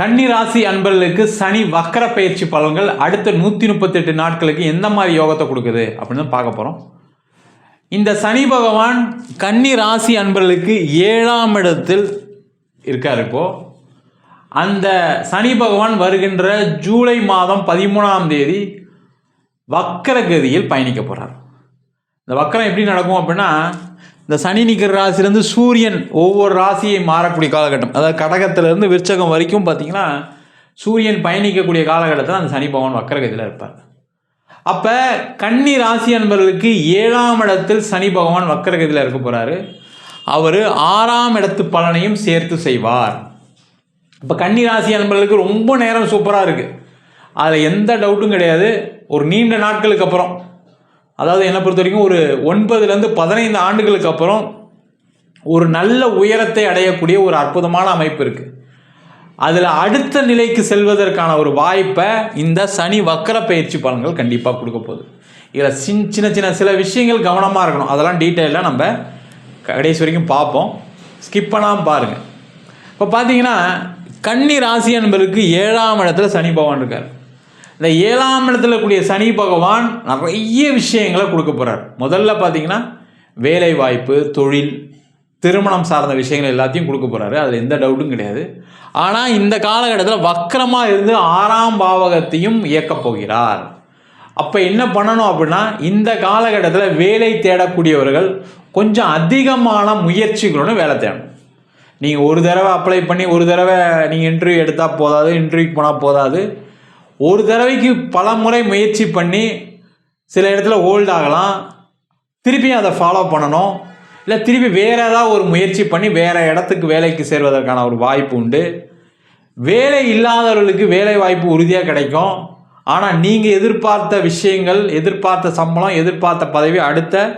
கன்னி ராசி அன்பர்களுக்கு சனி வக்கர பயிற்சி பலன்கள் அடுத்த 138 நாட்களுக்கு எந்த மாதிரி யோகத்தை கொடுக்குது அப்படின்னு பார்க்க போகிறோம். இந்த சனி பகவான் கன்னி ராசி அன்பர்களுக்கு 7ஆம் இடத்தில் இருக்கார். இப்போது அந்த சனி பகவான் வருகின்ற ஜூலை மாதம் 13ஆம் தேதி வக்கர கதியில் பயணிக்க போகிறார். இந்த வக்கரம் எப்படி நடக்கும் அப்படின்னா, இந்த சனி நிற்கிற ராசிலேருந்து சூரியன் ஒவ்வொரு ராசியை மாறக்கூடிய காலகட்டம், அதாவது கடகத்திலேருந்து விருச்சகம் வரைக்கும் பார்த்திங்கன்னா சூரியன் பயணிக்கக்கூடிய காலகட்டத்தில் அந்த சனி பகவான் வக்கரகதியில் இருப்பார். அப்போ கன்னி ராசி அன்பர்களுக்கு 7ஆம் இடத்தில் சனி பகவான் வக்கரகதியில் இருக்க போகிறாரு. அவர் 6ஆம் இடத்து பலனையும் சேர்த்து செய்வார். இப்போ கன்னி ராசி அன்பர்களுக்கு ரொம்ப நேரம் சூப்பராக இருக்குது, அதில் எந்த டவுட்டும் கிடையாது. ஒரு நீண்ட நாட்களுக்கு அப்புறம், அதாவது என்னை பொறுத்த வரைக்கும் ஒரு 9லேருந்து 15 ஆண்டுகளுக்கு அப்புறம் ஒரு நல்ல உயரத்தை அடையக்கூடிய ஒரு அற்புதமான அமைப்பு இருக்குது. அதில் அடுத்த நிலைக்கு செல்வதற்கான ஒரு வாய்ப்பை இந்த சனி வக்கர பயிற்சி பலன்கள் கண்டிப்பாக கொடுக்க போகுது. இதில் சின்ன சின்ன சில விஷயங்கள் கவனமாக இருக்கணும். அதெல்லாம் டீட்டெயிலாக நம்ம கடைசி வரைக்கும் பார்ப்போம், ஸ்கிப் பண்ணாமல் பாருங்கள். இப்போ பார்த்தீங்கன்னா கன்னி ராசி என்பதற்கு 7ஆம் இடத்துல சனி பகவான் இருக்கார். இந்த 7ஆம் இடத்துல கூடிய சனி பகவான் நிறைய விஷயங்களை கொடுக்க போகிறார். முதல்ல பார்த்தீங்கன்னா வேலை வாய்ப்பு, தொழில், திருமணம் சார்ந்த விஷயங்கள் எல்லாத்தையும் கொடுக்க போகிறாரு, அதில் எந்த டவுட்டும் கிடையாது. ஆனால் இந்த காலகட்டத்தில் வக்கரமாக இருந்து 6ஆம் பாவகத்தையும் இயக்கப் போகிறார். அப்போ என்ன பண்ணணும் அப்படின்னா, இந்த காலகட்டத்தில் வேலை தேடக்கூடியவர்கள் கொஞ்சம் அதிகமான முயற்சிகளுடன் வேலை தேடணும். நீங்கள் ஒரு தடவை அப்ளை பண்ணி ஒரு தடவை நீங்கள் இன்டர்வியூ எடுத்தால் போதாது, இன்டர்வியூக்கு போனால் போதாது. ஒரு தடவைக்கு பல முறை முயற்சி பண்ணி சில இடத்துல ஹோல்ட் ஆகலாம், திருப்பியும் அதை ஃபாலோ பண்ணணும். இல்லை திருப்பி வேறு ஏதாவது ஒரு முயற்சி பண்ணி வேறு இடத்துக்கு வேலைக்கு சேர்வதற்கான ஒரு வாய்ப்பு உண்டு. வேலை இல்லாதவர்களுக்கு வேலை வாய்ப்பு உறுதியாக கிடைக்கும். ஆனால் நீங்கள் எதிர்பார்த்த விஷயங்கள், எதிர்பார்த்த சம்பளம், எதிர்பார்த்த பதவி அடுத்த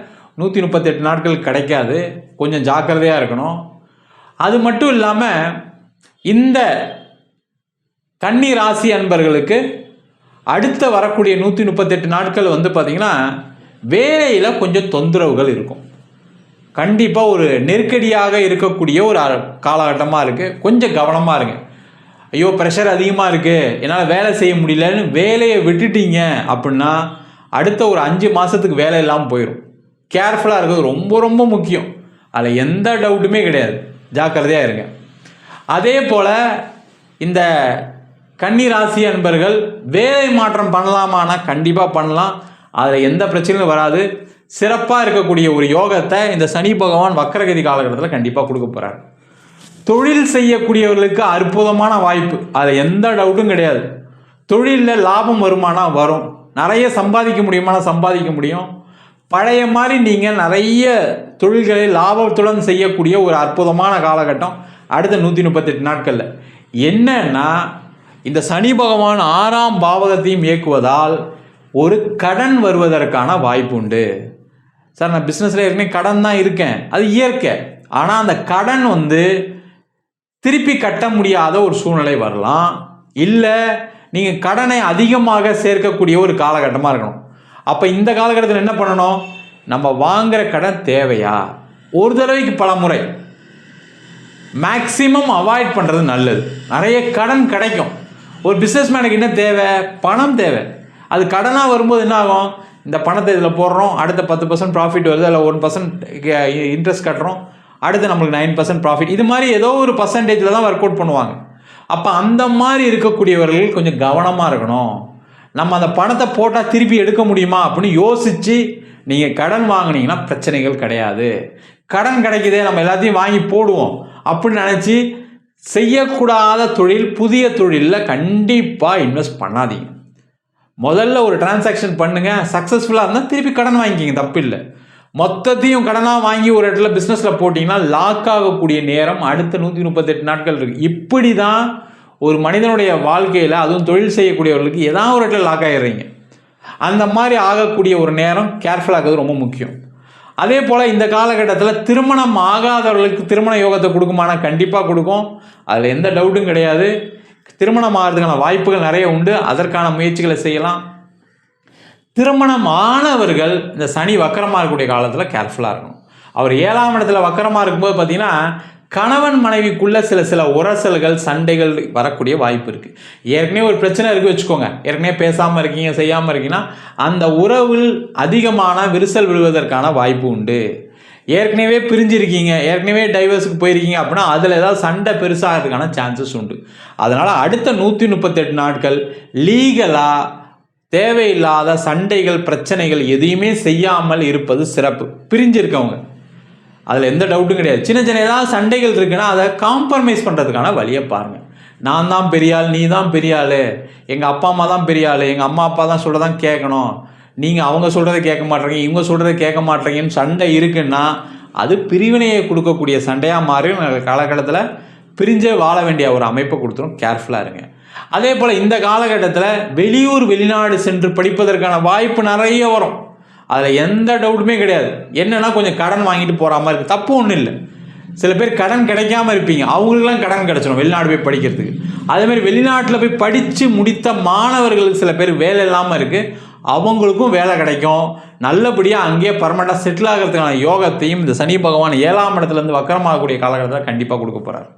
138 நாட்கள் கிடைக்காது. கொஞ்சம் ஜாக்கிரதையாக இருக்கணும். அது மட்டும் இல்லாமல் இந்த கன்னி ராசி அன்பர்களுக்கு அடுத்த வரக்கூடிய 138 நாட்கள் பார்த்திங்கன்னா வேலையில் கொஞ்சம் தொந்தரவுகள் இருக்கும். கண்டிப்பாக ஒரு நெருக்கடியாக இருக்கக்கூடிய ஒரு காலகட்டமாக இருக்குது. கொஞ்சம் கவனமாக இருங்க. ஐயோ ப்ரெஷர் அதிகமாக இருக்குது, என்னால் வேலை செய்ய முடியலன்னு வேலையை விட்டுட்டீங்க அப்படின்னா அடுத்த ஒரு 5 மாதத்துக்கு வேலை இல்லாமல் போயிடும். கேர்ஃபுல்லாக இருக்கிறது ரொம்ப ரொம்ப முக்கியம், அதில் எந்த டவுட்டுமே கிடையாது. ஜாக்கிரதையாக இருங்க. அதே போல் இந்த கன்னி ராசி அன்பர்கள் வேலை மாற்றம் பண்ணலாமான்னா கண்டிப்பாக பண்ணலாம், அதில் எந்த பிரச்சனையும் வராது. சிறப்பாக இருக்கக்கூடிய ஒரு யோகத்தை இந்த சனி பகவான் வக்கரகதி காலகட்டத்தில் கண்டிப்பாக கொடுக்க போகிறார். தொழில் செய்யக்கூடியவர்களுக்கு அற்புதமான வாய்ப்பு, அதில் எந்த டவுட்டும் கிடையாது. தொழிலில் லாபம் வருமானம் வரும், நிறைய சம்பாதிக்க முடியுமானா சம்பாதிக்க முடியும். பழைய மாதிரி நீங்கள் நிறைய தொழில்களை லாபத்துடன் செய்யக்கூடிய ஒரு அற்புதமான காலகட்டம் அடுத்த 138 நாட்களில். என்னன்னா, இந்த சனி பகவான் 6ஆம் பாவகத்தையும் இயக்குவதால் ஒரு கடன் வருவதற்கான வாய்ப்பு உண்டு. சார் நான் பிஸ்னஸில் ஏற்கனவே கடன் தான் இருக்கேன், அது இயற்கை. ஆனால் அந்த கடன் திருப்பி கட்ட முடியாத ஒரு சூழ்நிலை வரலாம். இல்லை நீங்கள் கடனை அதிகமாக சேர்க்கக்கூடிய ஒரு காலகட்டமாக இருக்கணும். அப்போ இந்த காலகட்டத்தில் என்ன பண்ணணும், நம்ம வாங்குகிற கடன் தேவையா, ஒரு தடவைக்கு பல முறை மேக்சிமம் அவாய்ட் பண்ணுறது நல்லது. நிறைய கடன் கிடைக்கும். ஒரு பிஸ்னஸ்மேனுக்கு என்ன தேவை, பணம் தேவை. அது கடனாக வரும்போது என்ன ஆகும், இந்த பணத்தை இதில் போடுறோம், அடுத்த 10% ப்ராஃபிட் வருது, அதில் 1% இன்ட்ரெஸ்ட் கட்டுறோம், அடுத்து நம்மளுக்கு 9% ப்ராஃபிட். இது மாதிரி ஏதோ ஒரு பர்சன்டேஜில் தான் ஒர்க் அவுட் பண்ணுவாங்க. அப்போ அந்த மாதிரி இருக்கக்கூடியவர்கள் கொஞ்சம் கவனமாக இருக்கணும். நம்ம அந்த பணத்தை போட்டால் திருப்பி எடுக்க முடியுமா அப்படின்னு யோசித்து நீங்கள் கடன் வாங்கினீங்கன்னா பிரச்சனைகள் கிடையாது. கடன் கிடைக்குதே நம்ம எல்லாத்தையும் வாங்கி போடுவோம் அப்படின்னு நினச்சி செய்யக்கூடாத தொழில், புதிய தொழிலில் கண்டிப்பாக இன்வெஸ்ட் பண்ணாதீங்க. முதல்ல ஒரு டிரான்சாக்ஷன் பண்ணுங்கள், சக்ஸஸ்ஃபுல்லாக இருந்தால் திருப்பி கடன் வாங்கிக்கிங்க, தப்பு இல்லை. மொத்தத்தையும் கடனாக வாங்கி ஒரு இடத்துல பிஸ்னஸில் போட்டிங்கன்னா லாக் ஆகக்கூடிய நேரம் அடுத்த 138 நாட்கள் இருக்குது. இப்படி தான் ஒரு மனிதனுடைய வாழ்க்கையில், அதுவும் தொழில் செய்யக்கூடியவர்களுக்கு ஏதாவது ஒரு இடத்துல லாக் ஆகிடுறீங்க. அந்த மாதிரி ஆகக்கூடிய ஒரு நேரம் கேர்ஃபுல்லாக இருக்கிறது ரொம்ப முக்கியம். அதே போல் இந்த காலகட்டத்தில் திருமணம் ஆகாதவர்களுக்கு திருமண யோகத்தை கொடுக்குமானா கண்டிப்பாக கொடுக்கும், அதில் எந்த டவுட்டும் கிடையாது. திருமணம் ஆகிறதுக்கான வாய்ப்புகள் நிறைய உண்டு, அதற்கான முயற்சிகளை செய்யலாம். திருமணம் ஆனவர்கள் இந்த சனி வக்கரமாக இருக்கக்கூடிய காலத்தில் கேர்ஃபுல்லாக இருக்கணும். அவர் 7ஆம் இடத்துல வக்கரமாக இருக்கும்போது பார்த்தீங்கன்னா கணவன் மனைவிக்குள்ள சில உரசல்கள் சண்டைகள் வரக்கூடிய வாய்ப்பு இருக்குது. ஏற்கனவே ஒரு பிரச்சனை இருக்குது வச்சுக்கோங்க, ஏற்கனவே பேசாமல் இருக்கீங்க செய்யாமல் இருக்கீங்கன்னா அந்த உறவில் அதிகமான விரிசல் விழுவதற்கான வாய்ப்பு உண்டு. ஏற்கனவே பிரிஞ்சிருக்கீங்க, ஏற்கனவே டைவர்ஸுக்கு போயிருக்கீங்க அப்படின்னா அதில் ஏதாவது சண்டை பெருசாகிறதுக்கான சான்சஸ் உண்டு. அதனால் அடுத்த 138 நாட்கள் லீகலாக தேவையில்லாத சண்டைகள் பிரச்சனைகள் எதையுமே செய்யாமல் இருப்பது சிறப்பு. பிரிஞ்சிருக்கவங்க அதில் எந்த டவுட்டும் கிடையாது. சின்ன ஏதாவது சண்டைகள் இருக்குன்னா அதை காம்ப்ரமைஸ் பண்ணுறதுக்கான வழியை பாருங்கள். நான் தான் பெரியாள், நீ தான் பெரியாள், எங்கள் அப்பா அம்மா தான் பெரியாள், எங்கள் அம்மா அப்பா தான் சொல்கிறதான் கேட்கணும், நீங்கள் அவங்க சொல்கிறத கேட்க மாட்டேறீங்க, இவங்க சொல்கிறத கேட்க மாட்டேறீங்கன்னு சண்டை இருக்குன்னா அது பிரிவினையை கொடுக்கக்கூடிய சண்டையாக மாறி காலகட்டத்தில் பிரிஞ்சே வாழ வேண்டிய ஒரு அமைப்பை கொடுத்துரும். கேர்ஃபுல்லாக இருங்க. அதே போல் இந்த காலகட்டத்தில் வெளியூர் வெளிநாடு சென்று படிப்பதற்கான வாய்ப்பு நிறைய வரும். அதில் எந்த டவுட்டுமே கிடையாது. என்னென்னா கொஞ்சம் கடன் வாங்கிட்டு போகிற மாதிரி இருக்குது, தப்பு ஒன்றும் இல்லை. சில பேர் கடன் கிடைக்காம இருப்பீங்க, அவங்களுக்குலாம் கடன் கிடச்சிடும் வெளிநாடு போய் படிக்கிறதுக்கு. அதேமாதிரி வெளிநாட்டில் போய் படித்து முடித்த மாணவர்களுக்கு சில பேர் வேலை இல்லாமல் இருக்குது, அவங்களுக்கும் வேலை கிடைக்கும். நல்லபடியாக அங்கேயே பர்மனெண்ட்டாக செட்டில் ஆகிறதுக்கான யோகத்தையும் இந்த சனி பகவான் 7ஆம் இடத்துலேருந்து வக்கரமாகக்கூடிய காலகட்டத்தில் கண்டிப்பாக கொடுக்க போகிறார்.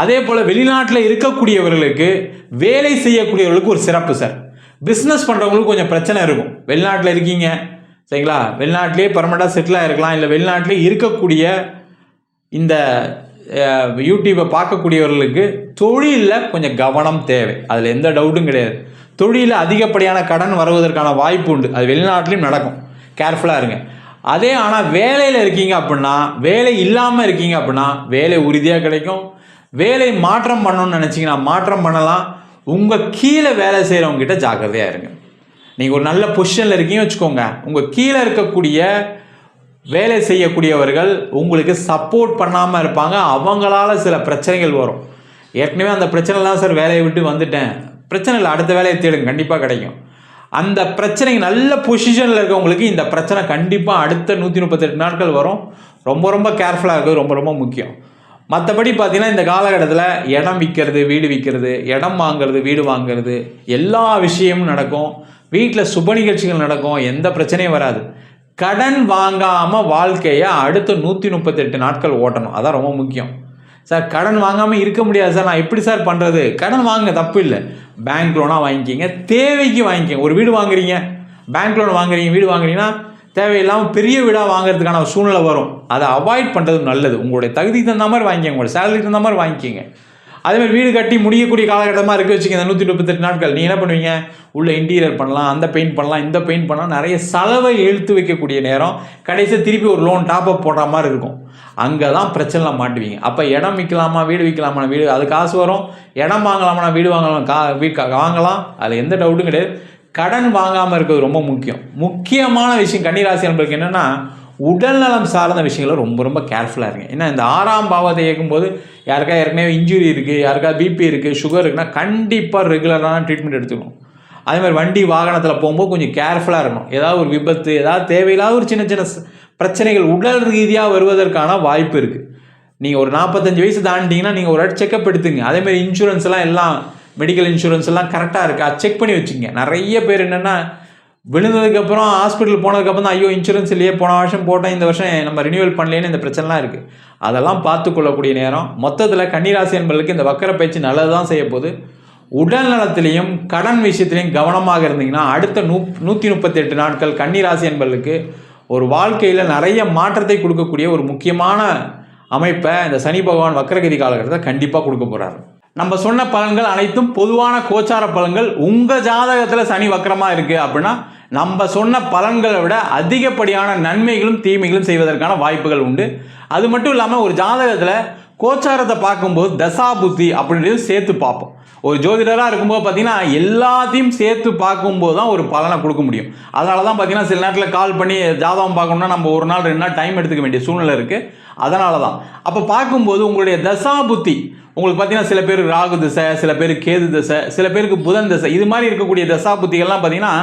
அதே போல் வெளிநாட்டில் இருக்கக்கூடியவர்களுக்கு வேலை செய்யக்கூடியவர்களுக்கு ஒரு சிறப்பு சார். பிஸ்னஸ் பண்ணுறவங்களுக்கு கொஞ்சம் பிரச்சனை இருக்கும். வெளிநாட்டில் இருக்கீங்க சரிங்களா, வெளிநாட்டிலே பர்மனெண்ட்டாக செட்டிலாக இருக்கலாம், இல்லை வெளிநாட்டிலே இருக்கக்கூடிய இந்த யூடியூப்பை பார்க்கக்கூடியவர்களுக்கு தொழிலில் கொஞ்சம் கவனம் தேவை. அதில் எந்த டவுட்டும் கிடையாது. தொழிலில் அதிகப்படியான கடன் வருவதற்கான வாய்ப்பு உண்டு, அது வெளிநாட்டிலையும் நடக்கும். கேர்ஃபுல்லாக இருங்க. அதே ஆனால் வேலையில் இருக்கீங்க அப்படின்னா, வேலை இல்லாமல் இருக்கீங்க அப்படின்னா வேலை உறுதியாக கிடைக்கும். வேலை மாற்றம் பண்ணணும்னு நினச்சிங்கன்னா மாற்றம் பண்ணலாம். உங்கள் கீழே வேலை செய்கிறவங்ககிட்ட ஜாக்கிரதையாக இருங்க. நீங்கள் ஒரு நல்ல பொசிஷனில் இருக்கீங்கன்னு வச்சுக்கோங்க, உங்கள் கீழே இருக்கக்கூடிய வேலை செய்யக்கூடியவர்கள் உங்களுக்கு சப்போர்ட் பண்ணாமல் இருப்பாங்க. அவங்களால சில பிரச்சனைகள் வரும். ஏற்கனவே அந்த பிரச்சனைலாம் சார் வேலையை விட்டு வந்துட்டேன், பிரச்சனை இல்லை, அடுத்த வேலையை தேடுங்க, கண்டிப்பாக கிடைக்கும். அந்த பிரச்சனை நல்ல பொசிஷனில் இருக்கவங்களுக்கு இந்த பிரச்சனை கண்டிப்பாக அடுத்த 138 நாட்கள் வரும். ரொம்ப ரொம்ப கேர்ஃபுல்லாக இருக்கிறது ரொம்ப ரொம்ப முக்கியம். மற்றபடி பார்த்தீங்கன்னா இந்த காலகட்டத்தில் இடம் விற்கிறது, வீடு விற்கிறது, இடம் வாங்கிறது, வீடு வாங்கிறது, எல்லா விஷயமும் நடக்கும். வீட்டில் சுப நிகழ்ச்சிகள் நடக்கும், எந்த பிரச்சனையும் வராது. கடன் வாங்காமல் வாழ்க்கையை அடுத்த 138 நாட்கள் ஓட்டணும், அதான் ரொம்ப முக்கியம். சார் கடன் வாங்காமல் இருக்க முடியாது சார், நான் எப்படி சார் பண்ணுறது? கடன் வாங்க தப்பு இல்லை, பேங்க் லோனாக வாங்கிக்கிங்க, தேவைக்கு வாங்கிக்கிங்க. ஒரு வீடு வாங்குறீங்க, பேங்க் லோன் வாங்குறீங்க, வீடு வாங்குறீங்கன்னா தேவையில்லாமல் பெரிய வீடாக வாங்குறதுக்கான சூழ்நிலை வரும். அதை அவாய்ட் பண்ணுறது நல்லது. உங்களுடைய தகுதிக்கு தகுந்த மாதிரி வாங்கிக்கோங்க, உங்களோட சேலரிக்கு தகுந்த மாதிரி வாங்கிக்கிங்க. அதேமாதிரி வீடு கட்டி முடியக்கூடிய காலகட்டமாக இருக்குது வச்சுக்கோங்க. இந்த 138 நாட்கள் நீங்கள் என்ன பண்ணுவீங்க? உள்ள இன்டீரியர் பண்ணலாம், அந்த பெயிண்ட் பண்ணலாம், இந்த பெயிண்ட் பண்ணலாம், நிறைய செலவை இழுத்து வைக்கக்கூடிய நேரம். கடைசியாக திருப்பி ஒரு லோன் டாப்அப் போடுற மாதிரி இருக்கும். அங்கே தான் பிரச்சனைலாம் மாட்டுவீங்க. அப்போ இடம் விற்கலாமா வீடு விற்கலாமா? வீடு அது காசு வரும். இடம் வாங்கலாமா வீடு வாங்கலாம், வாங்கலாம், அதில் எந்த டவுட்டும் கிடையாது. கடன் வாங்காமல் இருக்கிறது ரொம்ப முக்கியம். முக்கியமான விஷயம் கன்னிராசி நண்பர்களுக்கு என்னென்னா, உடல்நலம் சார்ந்த விஷயங்களும் ரொம்ப ரொம்ப கேர்ஃபுல்லாக இருங்க. ஏன்னா இந்த 6ஆம் பாவத்தை இயக்கும்போது யாருக்கா ஏற்கனவே இன்ஜுரி இருக்குது, யாருக்கா பிபி இருக்குது, சுகர் இருக்குன்னா கண்டிப்பாக ரெகுலரான ட்ரீட்மெண்ட் எடுத்துக்கணும். அதேமாதிரி வண்டி வாகனத்தில் போகும்போது கொஞ்சம் கேர்ஃபுல்லாக இருக்கணும். ஏதாவது ஒரு விபத்து, ஏதாவது தேவையில்லாத ஒரு சின்ன சின்ன பிரச்சனைகள் உடல் ரீதியாக வருவதற்கான வாய்ப்பு இருக்குது. நீங்கள் ஒரு 45 வயசு தாண்டிங்கன்னா நீங்கள் ஒரு செக்கப் எடுத்துங்க. அதேமாதிரி இன்சூரன்ஸ்லாம் எல்லாம் மெடிக்கல் இன்சூரன்ஸ் எல்லாம் கரெக்டாக இருக்கா செக் பண்ணி வச்சுங்க. நிறைய பேர் என்னென்னா விழுந்ததுக்கப்புறம் ஹாஸ்பிட்டல் போனதுக்கப்புறம் தான் ஐயோ இன்சூரன்ஸ் இல்லையே, போன வருஷம் போட்டேன், இந்த வருஷம் நம்ம ரினியூவல் பண்ணலேன்னு இந்த பிரச்சனைலாம் இருக்குது. அதெல்லாம் பார்த்துக்கொள்ளக்கூடிய நேரம். மொத்தத்தில் கன்னிராசி என்பதற்கு இந்த வக்கர பயிற்சி நல்லது தான் செய்ய போகுது. உடல் நலத்திலையும் கடன் விஷயத்திலையும் கவனமாக இருந்தீங்கன்னா அடுத்த 138 நாட்கள் கன்னிராசி என்பதற்கு ஒரு வாழ்க்கையில் நிறைய மாற்றத்தை கொடுக்கக்கூடிய ஒரு முக்கியமான அமைப்பை இந்த சனி பகவான் வக்கரகதி காலகட்டத்தில் கண்டிப்பாக கொடுக்க போகிறாரு. நம்ம சொன்ன பலன்கள் அனைத்தும் பொதுவான கோச்சார பலன்கள். உங்கள் ஜாதகத்தில் சனி வக்கரமாக இருக்குது அப்படின்னா நம்ம சொன்ன பலன்களை விட அதிகப்படியான நன்மைகளும் தீமைகளும் செய்வதற்கான வாய்ப்புகள் உண்டு. அது மட்டும் இல்லாமல் ஒரு ஜாதகத்தில் கோச்சாரத்தை பார்க்கும்போது தசா புத்தி அப்படின்றது சேர்த்து பார்ப்போம். ஒரு ஜோதிடராக இருக்கும்போது பார்த்தீங்கன்னா எல்லாத்தையும் சேர்த்து பார்க்கும்போது தான் ஒரு பலனை கொடுக்க முடியும். அதனால தான் பார்த்தீங்கன்னா சில நேரத்தில் கால் பண்ணி ஜாதகம் பார்க்கணும்னா நம்ம ஒரு நாள் 2 நாள் டைம் எடுத்துக்க வேண்டிய சூழ்நிலை இருக்குது. அதனால தான் அப்போ பார்க்கும்போது உங்களுடைய தசா புத்தி உங்களுக்கு பார்த்தீங்கன்னா சில பேர் ராகு திசை, சில பேர் கேது திசை, சில பேருக்கு புதன் திசை, இது மாதிரி இருக்கக்கூடிய தசா புத்திகள்லாம் பார்த்தீங்கன்னா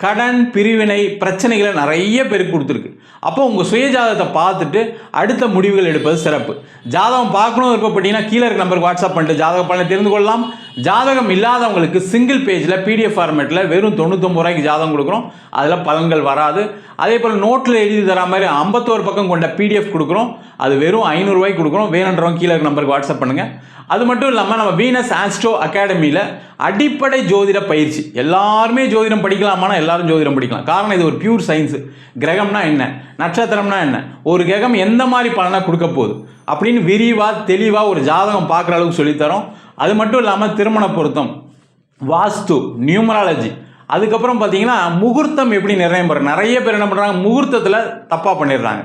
கடன் பிரிவினை பிரச்சனைகளை நிறைய பேருக்கு கொடுத்துருக்கு. அப்போ உங்கள் சுய ஜாதகத்தை பார்த்துட்டு அடுத்த முடிவுகள் எடுப்பது சிறப்பு. ஜாதகம் பார்க்கணும் விருப்பப்பட்டீங்கன்னா கீழே இருக்க நம்பருக்கு வாட்ஸ்அப் பண்ணிட்டு ஜாதக பலனை தெரிந்து கொள்ளலாம். ஜாதகம் இல்லாதவங்களுக்கு சிங்கிள் பேஜில் பிடிஎஃப் ஃபார்மேட்டில் வெறும் 99 ரூபாய்க்கு ஜாதகம் கொடுக்குறோம். அதில் பலன்கள் வராது. அதே போல் நோட்டில் எழுதி தர மாதிரி 51 பக்கம் கொண்ட பிடிஎஃப் கொடுக்குறோம். அது வெறும் 500 ரூபாய்க்கு கொடுக்குறோம். வேணுன்றவங்க கீழே இருக்க நம்பருக்கு வாட்ஸ்அப் பண்ணுங்கள். அது மட்டும் இல்லாமல் நம்ம வீனஸ் ஆஸ்ட்ரோ அகாடமியில் அடிப்படை ஜோதிட பயிற்சி. எல்லாருமே ஜோதிடம் படிக்கலாமானா எல்லாரும் ஜோதிடம் படிக்கலாம். காரணம் இது ஒரு பியூர் சயின்ஸு. கிரகம்னா என்ன, நட்சத்திரம்னா என்ன, ஒரு கிரகம் எந்த மாதிரி பலனை கொடுக்க போகுது அப்படின்னு விரிவாக தெளிவாக ஒரு ஜாதகம் பார்க்குற அளவுக்கு சொல்லித்தரோம். அது மட்டும் இல்லாமல் திருமண பொருத்தம், வாஸ்து, நியூமராலஜி, அதுக்கப்புறம் பார்த்தீங்கன்னா முகூர்த்தம் எப்படி நிர்ணயம் பண்ணுறாங்க. நிறைய பேர் என்ன பண்ணுறாங்க, முகூர்த்தத்தில் தப்பாக பண்ணிடுறாங்க.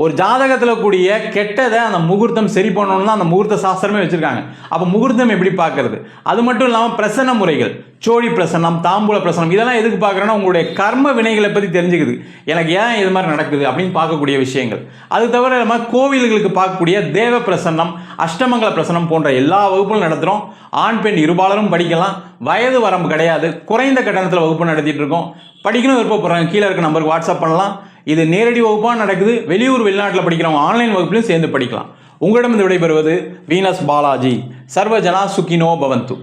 ஒரு ஜாதகத்தில் கூடிய கெட்டதை அந்த முகூர்த்தம் சரி பண்ணணும்னு தான் அந்த முகூர்த்த சாஸ்திரமே வச்சுருக்காங்க. அப்போ முகூர்த்தம் எப்படி பார்க்கறது, அது மட்டும் இல்லாமல் பிரசன்ன முறைகள், சோழி பிரசன்னம், தாம்பூல பிரசனம், இதெல்லாம் எதுக்கு பார்க்குறேன்னா உங்களுடைய கர்ம வினைகளை பற்றி தெரிஞ்சுக்குது. எனக்கு ஏன் இது மாதிரி நடக்குது அப்படின்னு பார்க்கக்கூடிய விஷயங்கள். அது தவிர நம்ம கோவில்களுக்கு பார்க்கக்கூடிய தேவ பிரசன்னம், அஷ்டமங்கல பிரசனம் போன்ற எல்லா வகுப்புகளும் நடத்துகிறோம். ஆண் பெண் இருபாலரும் படிக்கலாம். வயது வரம்பு கிடையாது. குறைந்த கட்டணத்தில் வகுப்பு நடத்திட்டு இருக்கோம். படிக்கணும் விருப்பப்படுறாங்க கீழே இருக்க நம்பருக்கு வாட்ஸ்அப் பண்ணலாம். இது நேரடி வகுப்பாக நடக்குது. வெளியூர் வெளிநாட்டில் படிக்கிறவங்க ஆன்லைன் வகுப்புலையும் சேர்ந்து படிக்கலாம். உங்களிடம் விடைபெறுவது வீனஸ் பாலாஜி. சர்வஜனா சுகினோ பவந்து.